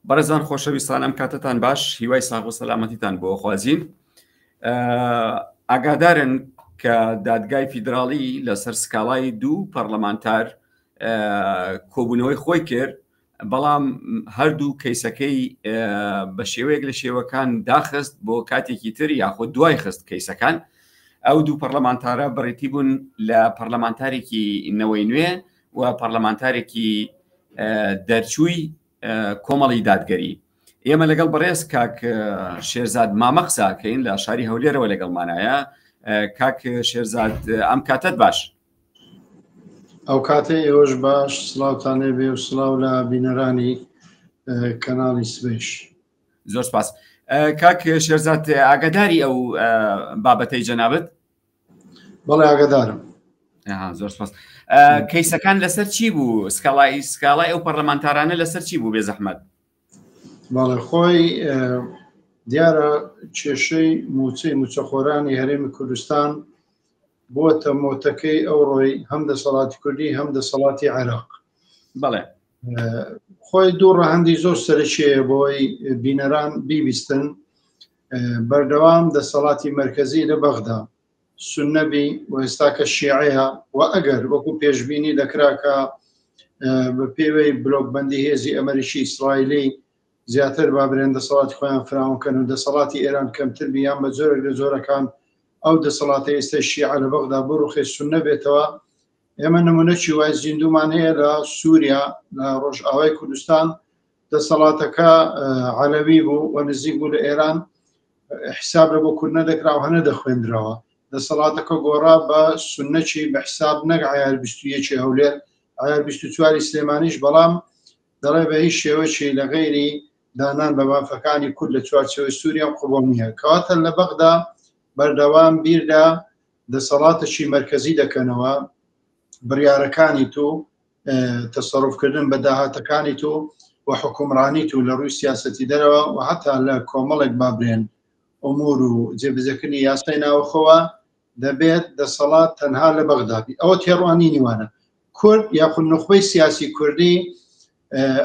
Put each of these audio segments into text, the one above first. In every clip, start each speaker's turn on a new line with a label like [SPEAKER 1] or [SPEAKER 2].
[SPEAKER 1] بەڕێزان خۆشەویستان ئەم کاتتان باش، هیوای ساغ و سەلامەتیتان بۆ خوازین. ئاگادارن کە دادگای فیدراڵی لەسەر سکاڵای دوو پەرلەمانتار کۆبوونەوەی خۆی کرد، بەڵام هەردوو کەیسەکەی بە شێوەیەک لە شێوەکان داخست بۆ کاتێکی تر یاخود دوای خست کەیسەکان. ئەو دوو پەرلەمانتارە بڕێتی بوون لە پەرلەمانتارێکی نەوەی نوێ و پەرلەمانتارێکی دەرچووی کۆمەڵی دادگەری. ئێمە لەگەڵ بەڕێز کاک شێرزاد مامە قساکەین لە شاری هەولێرەوە لەگەڵمانایە. کاک شێرزاد ئەم کاتت باش؟
[SPEAKER 2] ئەو کاتێ ئێوەش باش، سڵاوتانێ بێ و سڵاو لە بینەرانی کەناڵی سبێش.
[SPEAKER 1] زۆر سپاس. کاک شێرزاد ئاگاداری ئەو بابەتەی جەنابەت؟
[SPEAKER 2] بەڵێ ئاگادارم.
[SPEAKER 1] زۆر سپاس. کەیسەکان لەسەر چی بوو؟ سکاڵای ئەو پەرلەمانتارانە لەسەر چی بوو بێ زەحمەت؟
[SPEAKER 2] بەڵێ خۆی دیارە کێشەی موچەی موچەخۆرانی هەرێمی کوردستان بۆتە مۆتەکەی ئەو ڕۆی هەم دەسەڵاتی کوردی هەم دەسەڵاتی عێراق.
[SPEAKER 1] بەڵێ
[SPEAKER 2] خۆی دوو ڕەهەندی زۆر سەرەکیەیە بۆی بینەران بیبیستن. بەردەوام دەسەڵاتی مەرکەزی لە بەغدا سوننەبی و ئێستا کە شیعەیە و ئەگەر وەکو پێشبینی دەکراکە بە پێوەی بلۆکبەندی هێزی ئەمریکی ئیسرائیلی زیاتر بابرێن دەسەڵاتی خۆیان فراوانکەن و دەسەڵاتی ئێران کەمتر بیان بە زۆرێک لە زۆرەکان ئەو دەسەڵاتی ئێستا شیعە لە بەغدا بڕوخێ سوننە بێتەوە. ئێمە نمونەکی وای زیندومان هەیە لە سووریا لە ڕۆژئاوای کوردستان، دەسەڵاتەکە عەلەوی بوو و نزیک بوو لە ئێران، حساب لە بۆ کورد نەدەکرا و هەنە دەخوێندرەوە. دەسەڵاتەکە گۆڕا بە سوننەکی بە حساب نەک عیار 21 هەولێر، عیار 24 سلێمانیش، بەڵام دەڵێ بە هیچ شێوەیەکی لە غەیری دانان بە مافەکانی کورد لە چوارچەوەی سووریا قوبوڵ نییە. کەواتە لە بەغدا بەردەوام بیردا دەسەڵاتێکی مەرکەزی دەکەنەوە، بڕیارەکانی تو تەسەڕوفکردن بە داهاتەکانی تو و حکومڕانی تو لە ڕووی سیاسەتی دەرەوە و حتا لە کۆمەڵێک بابرێن ئەمور و جێبەجێکردنی یاسای ناوەخۆوە دەبێت دەسەڵات تەنها لە بەغدابی. ئەوە تێڕوانی نیوانە. کورد یاخود نخبەی سیاسی کوردی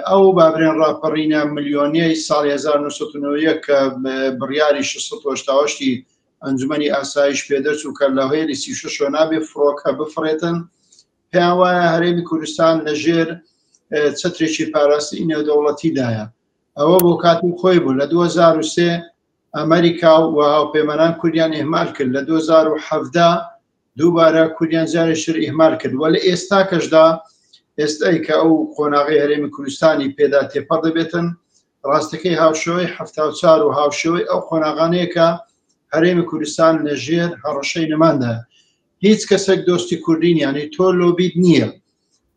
[SPEAKER 2] ئەو بابرێن ڕاپەڕینە ملیۆنیەی ساڵی 1990 کە بڕیاری 680 ئەنجومەنی ئاسایش پێدەچوو کە لە هێری 36 نابێ فڕۆکە بفڕێتن، پێیان وایە هەرێمی کوردستان لەژێر چەترێکی پاراستنی نێودەوڵەتیدایە. ئەوە بۆ کاتی خۆی بوو. لە 2003 ئەمریکا و هاوپەیمانان کوردیان ئێهمال کرد، لە 2017 دووبارە کوردیان جارێشتر ئێهمال کرد. وە لە ئێستا کەشدا ئێستای کە ئەو قۆناغی هەرێمی کوردستانی پێدا تێپەڕ دەبێتن، ڕاستەکەی هاوشەوەی 74 و هاوشەوەی ئەو قۆناغانەیە کە هەرێمی کوردستان لەژێر هەڕەشەی نەماندا. هیچ کەسێک دۆستی کوردین یانی تۆ لۆبیت نییە،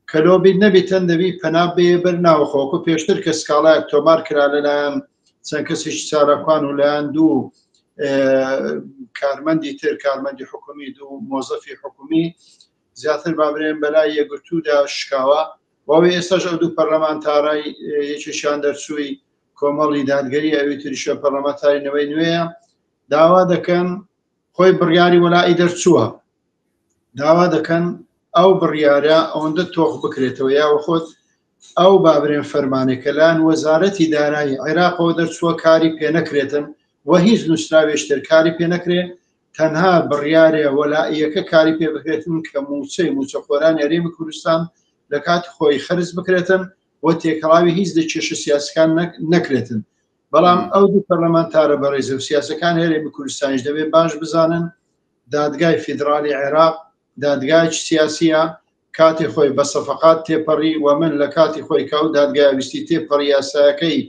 [SPEAKER 2] کە لۆبیت نەبیتەن دەبی پەنا بێ بەر ناوخۆکو پێشتر کە سکاڵایەک تۆمار کرا لەلایەن چەند کەسێکی چالاکوان و لایەن دوو کارمەندی تر، کارمەندی حکومی، دوو مۆزەفی حکومی زیاتر بابرێن بەلای یەکگرتوودا شکاوە. واوی ئێستاش ئەو دوو پەرلەمانتارای یەکێکیان دەرچووی کۆمەڵی دادگەری ئەوی تریشە پەرلەمانتاری نەوەی نوێیە داوا دەکەن خۆی بڕیاری وەلای دەرچووە، داوا دەکەن ئەو بڕیارە ئەوەندە تۆخ بکرێتەوە یاوە خۆت ئەو بابرێن فەرمانێکە لایەن وەزارەتی دارایی عێراقەوە دەرچووە کاری پێ نەکرێتن و هیچ نووسراوێشتر کاری پێ نەکرێ، تەنها بڕیارێ وەلاییەکە کاری پێ بکرێتن کە موچەی موچەخۆرانی هەرێمی کوردستان لە کاتی خۆی خرج بکرێتن و تێکەڵاوی هیچ کێشە سیاسەکان نەکرێتن. بەڵام ئەو دوو پەرلەمانتارە بەڕێزە و سیاسەکان هەرێمی کوردستانیش دەبێت باش بزانن دادگای فیدرالی عێراق دادگایکی سیاسیە، کاتی خۆی بە سەفەقات تێپەڕی و من لە کاتی خۆی کاو دادگای ویستی تێپەڕی یاسایەکەی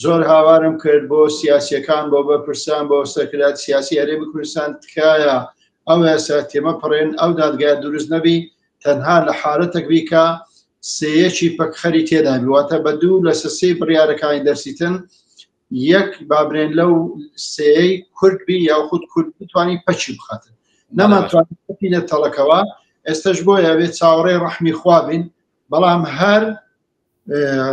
[SPEAKER 2] زۆر هاوارم کرد بۆ سیاسیەکان بۆ بەپرسان بۆ سەرکردات سیاسی هەرێمی کوردستان تکایە ئەو یاسا تێمەپەڕێن، ئەو دادگای دروست نەبی، تەنها لە حالەتێک بیکە سەیەکی پەکخەری تێدا بیواتە بە دوو لە سەسەی بڕیارەکانی دەرسیتن یەک بابرێن لەو سێی کوردبی یاخود کورد بتوانی پەچی بخاتن نەماتوانین بینە تەڵەکەوە. ئێستش بۆ یاوێت چاوەڕێی ڕەحمی خوابین، بەڵام هەر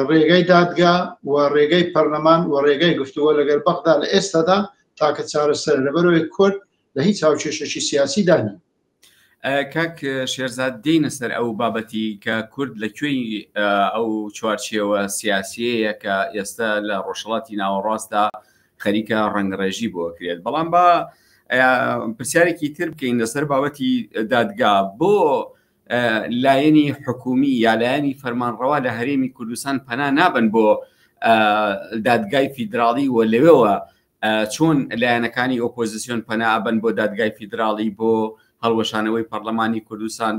[SPEAKER 2] ڕێگەی دادگا و ڕێگەی پەرلەمان و ڕێگەی گفتووە لەگەر بەغدا لە ئێستادا تاکە چارەسەر لەبەرەوەی کورد لە هیچ هاوکێشێکی سیاسی دانی.
[SPEAKER 1] کاک شێرزاد دێنە سەر ئەو بابەتی کە کورد لەکوێی ئەو چوارچێوە سیاسیەیە کە ئێستا لە ڕۆژهەڵاتی ناوەڕاستدا خەریکە ڕەنگڕێژی بۆ کرێت. بەڵام بە پرسیارێکی تر بکەین لەسەر بابەتی دادگا. بۆ لایەنی حکومی یا لایەنی فەرمانڕەوا لە هەرێمی کوردستان پەنا نابن بۆ دادگای فیدراڵی و لەوێەوە چۆن لایەنەکانی ئۆپۆزیسیۆن پەنا ئەبن بۆ دادگای فیدراڵی بۆ هەڵوەشانەوەی پەرلەمانی کوردستان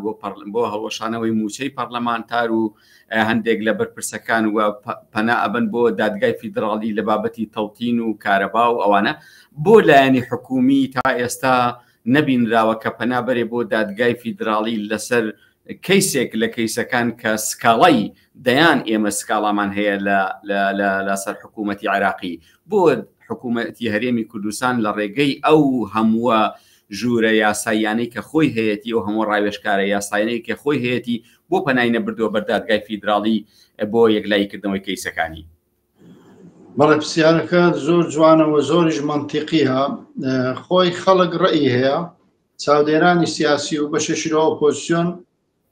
[SPEAKER 1] بۆ هەڵوەشانەوەی موچەی پەرلەمانتار و هەندێک لە بەرپرسەکان و پەنا ئەبن بۆ دادگای فیدراڵی لە بابەتی تەڵتین و کارەبا و ئەوانە. بۆ لایەنی حکومی تا ئێستا نەبینراوە کە پەنا بەرێ بۆ دادگای فیدراڵی لەسەر کەیسێک لە کەیسەکان کە سکاڵای دەیان ئێمە سکاڵامان هەیە لەسەر حکوومەتی عێراقی. بۆ حکوومەتی هەرێمی کوردستان لە ڕێگەی ئەو هەمووە ژوورە یاساییانەی کە خۆی هەیەی و هەموو ڕاوێژکارە یاساینەی کە خۆی هەیەی بۆ پەنای نەبردووە بەردادگای فیدراڵی بۆ یەکلایکردنەوەی کەیسەکانی.
[SPEAKER 2] بەڵێ پرسیارەکە زۆر جوانەوە زۆریش منتیقیە. خۆی خەڵک ڕێی هەیە، چاودێرانی سیاسی و بەشە شیرۆ ئۆپۆزیسیۆن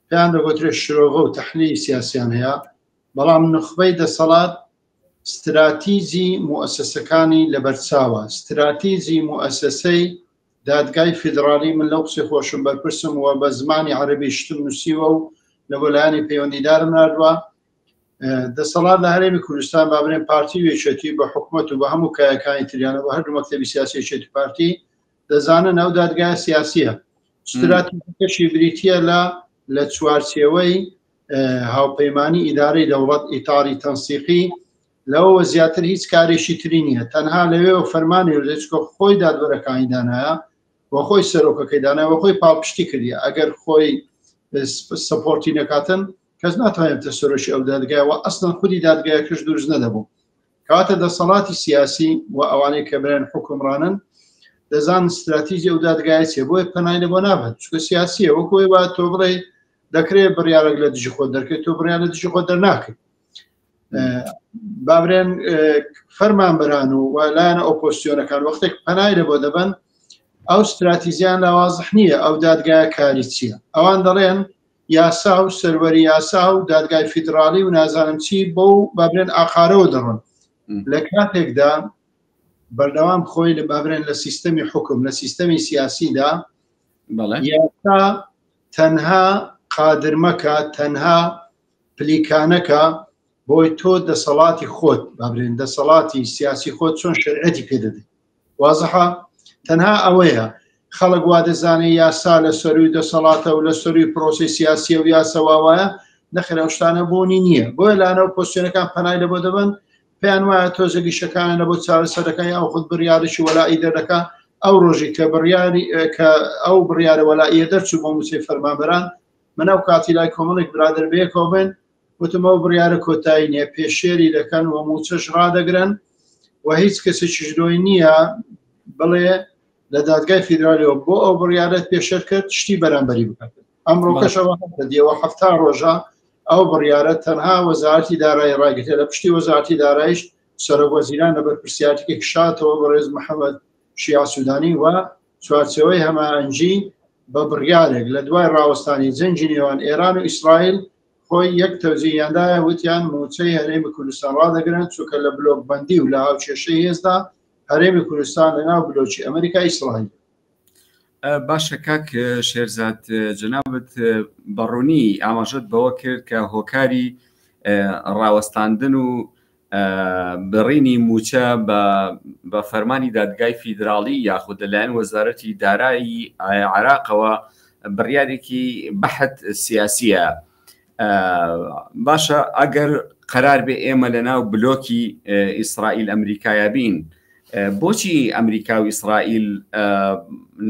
[SPEAKER 2] پێیان دەگوترێت شرۆڤە و تەحلیلی سیاسیان هەیە، بەڵام نخبەی دەسەڵات استراتیژی موسسەکانی لەبەرچاوە. استراتیژی موسسەی دادگای فیدراڵی من لەو قسەی خۆشم بەرپرسم و بە زمانی عەرەبی شتم نووسیوە و لە وەلایانی پەیوەندیدارم نردووە. دەسەڵات لە هەرێمی کوردستان با بڵێن پارتی وێچێتی بە حکوومەت و بە هەموو کایەکانی تریانە بە هەردوو مەکتەبی سیاسی یەکێتی پارتی دەزانن ئەو دادگای سیاسیە. استراتیژیەکەشی بریتیە لە چوارچێوەی هاوپەیمانی ئیدارەی دەوڵەت ئیتاری تەنسیقی. لەوە زیاتر هیچ کارێکی تری نییە، تەنها لەوێ فەرمانی وردەچکە خۆی دادوەرەکانی دانایە و خۆی سەرۆکەکەی دانایە و خۆی پاڵپشتی کردی. ئەگەر خۆی سەپۆرتی نەکاتن کەس ناتوانێتە سەرۆکی ئەو دادگایەوە، ئەسڵەن خودی دادگایەکەش دروست نەدەبوو. کەواتە دەسەڵاتی سیاسی و ئەوانەی کە بەیان حکومڕانن دەزان استراتیژی ئەو دادگایە چیە، بۆیە پەنای لە بۆ نابێت، چونکە سیاسیە. وەکوی وا تۆ بڵێ دەکرێت بڕیارێک لە دژی خۆت دەرکەیت، تۆ بڕیار لە دژی خۆت دەرناکەیت. بابرێن فەرمانبەران و لایەنە ئۆپۆزیسیۆنەکان وەختێک پەنای لە بۆ دەبن، ئەو استراتیژیان لە وازح نییە ئەو دادگایە کاری چییە. ئەوان دەڵێن یاسا و سەروەری یاسا و دادگای فیدراڵی و نازانم چی بۆ بابرێن ئاقارەوە دەڕۆن. لە کاتێکدا بەردەوام خۆی لە بابرێن لە سیستەمی حکم لە سیستەمی سیاسیدا یاسا تەنها قادرمەکە، تەنها پلیکانەکە بۆی تۆ دەسەڵاتی خۆت بابرێن دەسەڵاتی سیاسی خۆت چۆن شەرعەتی پێدەدەی. وازەحە تەنها ئەوەیە. خەڵک وا دەزانێت یاسا لە سەروی دەسەڵاتە و لە سەروی پرۆسی سیاسیە و یاسەواوایە، نەخێرا شتانە بۆنی نییە. بۆیە لانەوە پۆزیسیۆنەکان پەنای لە بۆ دەبن، پێیان وایە تۆزەگیشەکانە لە بۆ چارەسەرەکان یا خود بڕیارێکی وەلایی دەردەکە. ئەو ڕۆژی کە ئەو بڕیارە وەلاییە دەرچوو بۆ موچەی فەرمانبەران، من ئەو کاتی لای کۆمەڵێک برادر بەیەکەوە بن وتمەوە بڕیارە کۆتایی نییە، پێشێری دەکەن و موچەش ڕادەگرن و هیچ کەسێکی ژدۆی نییە بڵێ لە دادگای فیدرالیەوە بۆ ئەو بڕیارەت پێشەر کرد شتی بەرامبەری بکات. ئەمڕۆکەشەوە دیەوە 7 ڕۆژە ئەو بڕیارە تەنها وەزارەتی دارایی ڕاگرێت. لە پشتی وەزارەتی داراییش سەرۆکوەزیران لە بەرپرسیارەتێکی شاتەوە بەڕێز محەممەد شیا سوودانی و چوارچێوەی هەماهەنگی بە بڕیارێک لە دوای ڕاوەستانی جەنگی نێوان ئێران و ئیسرائیل خۆی یەک تەوزیهیاندایە وتیان موچەی هەرێمی کوردستان ڕادەگرن، چونکە لە بلۆک بەندی و لە هاوکێشەی هێزدا هەرێمی کوردستان لەناو بلۆکی ئەمریکا ئیسرائیل.
[SPEAKER 1] باشە کاک شێرزاد، جەنابەت بەڕوونی ئاماژەت بەوە کرد کە هۆکاری ڕاوەستاندن و بڕینی موچە بە فەرمانی دادگای فیدراڵی یاخود لەلایەن وەزارەتی دارایی عێراقەوە بڕیارێکی بەحت سیاسیە. باشە ئەگەر قەرار بێ ئێمە لەناو بلۆکی ئیسرائیل ئەمریکایە بین، بۆچی ئەمریکا و ئیسرائیل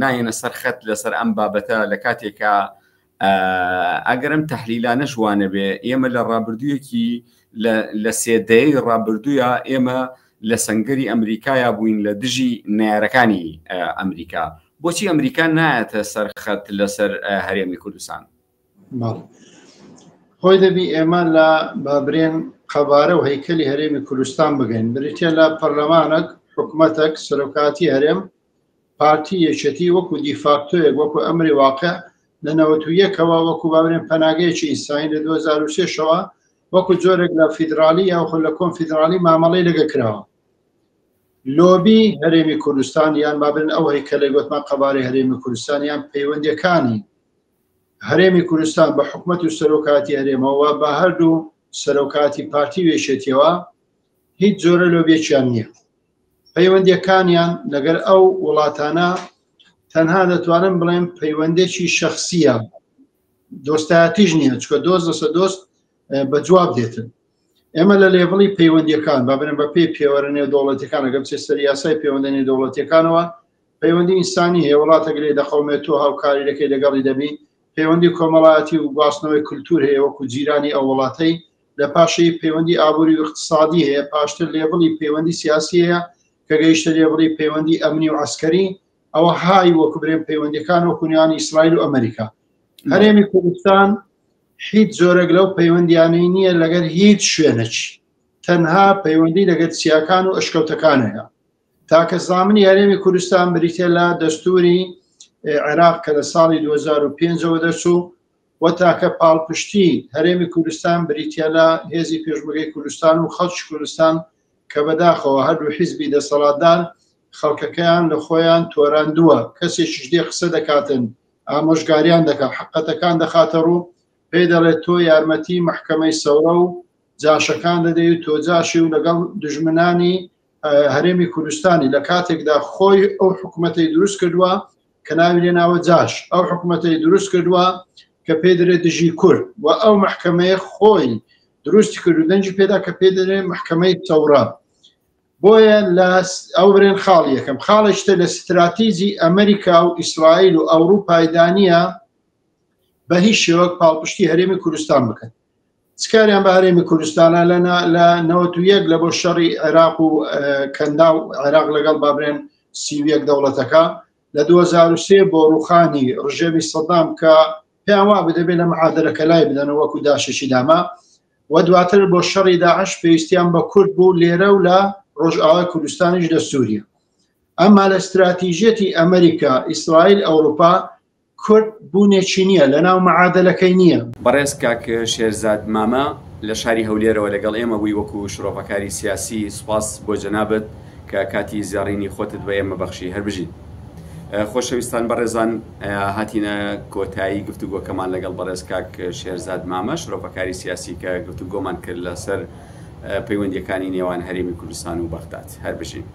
[SPEAKER 1] نایەنە سەر خەت لەسەر ئەم بابەتە لە کاتێکە ئەگەرم تەحلیلانە شوانە بێ ئێمە لە ڕابردوویەکی لە سێدەی ڕابردوویە ئێمە لە سەنگەری ئەمریکایە بووین لە دژی نارەکانی ئەمریکا. بۆچی ئەمریکا نایەتە سەر خەت لەسەر هەرێمی کوردستان؟
[SPEAKER 2] خۆی دەبی ئێمە لە بابرێن قەبارە و هەیکەلی هەرێمی کوردستان بگەین. بریتە لە پەرلەمانێک حکوومەتێک سەرۆکاتی هەرێم پارتی یەکێتی وەکو دیفاکتۆیەک وەکو ئەمری واقع لە 91ەوە وەکو باورێن پەناگەیەکی ئینسانی لە 2003ەوە وەکو جۆرێک لە فیدرالی یاخۆ لە کۆنفیدرالی مامەڵەی لەگە کراوە. لۆبی هەرێمی کوردستان یان بابن ئەو هەیکەلەی گوتمان قەبارەی هەرێمی کوردستان یان پەیوەندیەکانی هەرێمی کوردستان بە حکومەت و سەرۆکاتی هەرێمەوە بە هەردوو سەرۆکاتی پارتی وێشێتیەوە هیچ جۆرە لۆبێکیان نییە. پەیوەندیەکانیان لەگەر ئەو وڵاتانە تەنها دەتوانن بڵێن پەیوەندێکی شەخسیە، دۆستایەتیش نییە، چکە دۆست لەسەر دۆست بە جواب دێتن. ئێمە لە لێڤڵی پەیوەندیەکان با بنێن بە پێی پێوەرە نێودەوڵەتیەکان ئەگەر بچێت سەر یاسای پەیوەندی نێودەوڵەتیەکانەوە پەیوەندی ئینسانی هەیە، وڵاتێک لێ دەخەومێتەوە هاوکاریەکەی لەگەڵی دەبی، پەیوەندی کۆمەڵایەتی و گواستنەوەی کولتور هەیە وەکو جیرانی ئەو وڵاتەی، لە پاشەی پەیوەندی ئابووری و اقتصادی هەیە، پاشتر لێڤڵی پەیوەندی سیاسی هەیە کە گەیشتە لێڤڵی پەیوەندی ئەمنی و عەسکەری، ئەوە های وەکو برێن پەیوەندیەکان وەکو نێوانی ئیسرائیل و ئەمریکا. هەرێمی کوردستان هیچ جۆرەك لەو پەیوەندیانەی نییە لەگەر هیچ شوێنەکی، تەنها پەیوەندی لەگەر چیاکان و ئەشکەوتەکان هەیە. تاکە زامنی هەرێمی کوردستان بریتێ لە دەستوری عێراق کە لە ساڵی 2005ەوە دەچوو، و تاکە پاڵپشتی هەرێمی کوردستان بریتێ لە هێزی پێشبەرگەی کوردستان و خەڵکی کوردستان کە بەداخەوە هەردوو حیزبی دەسەڵاتدار خەڵکەکەیان لە خۆیان تۆراندووە، کەسێکیش دێ قسە دەکاتن ئامۆژگاریان دەکات، حقەتەکان دەخاتە ڕوو، پێی دەڵێت تۆ یارمەتی محکەمەی سەورە و جاشەکان دەدەیت، تۆ جاشی و لەگەڵ دژمنانی هەرێمی کوردستانی لە کاتێکدا خۆی ئەو حکوومەتەی دروست کردووە کە ناوی لێ ناوە جاش، ئەو حکوومەتەی دروست کردووە کە پێ دەرێت دژی کورد، و ئەو محکەمەیە خۆی دروستی کرد و دەنجی پێدا کە پێ دەرێت محکەمەی سەورە. بۆیە لە ئەو برێن خاڵی یەکەم خاڵشتە لە استراتیژی ئەمریکا و ئیسرائیل و ئەوروپای دانیە بە هیچ شێوەک پاڵپشتی هەرێمی کوردستان بکەن. چکاریان بە هەرێمی کوردستانە لە 91 لە بۆ شەڕی عێراق و کەندا و عێراق لەگەڵ بابرێن 31 دەوڵەتەکە، لە 2003 بۆ ڕوخانی ڕژێمی سەدام کە پێیان وا بدەبێت لە معادلەکە لای بدەنەوە وەکو داعشی داما، و دواتر بۆ شەڕی داعش پێویستیان بە کورد بوو لێرە و لە ڕۆژئاوای کوردستانیش لە سووریا. ئەمما لە استراتیژیەتی ئەمریکا، ئیسرائیل، ئەوروپا کورد بوونێکی نییە، لە ناو معادلەکەی نییە.
[SPEAKER 1] بەڕێز کاک شێرزاد مامە لە شاری هەولێرەوە لەگەڵ ئێمە بووی وەکو شرۆڤەکاری سیاسی. سوپاس بۆ جەنابەت کە کاتی زیارینی خۆتت بە ئێمە بەخشی هەربژین. خۆشەویستان بەڕێزان، هاتینە کۆتایی گفتوگۆکەمان لەگەڵ بەڕێز کاک شێرزاد مامە، شرۆڤەکاری سیاسی کە گفتوگۆمان کرد لەسەر پەیوەندیەکانی نێوان هەرێمی کوردستان و بەغداد. هەربژین.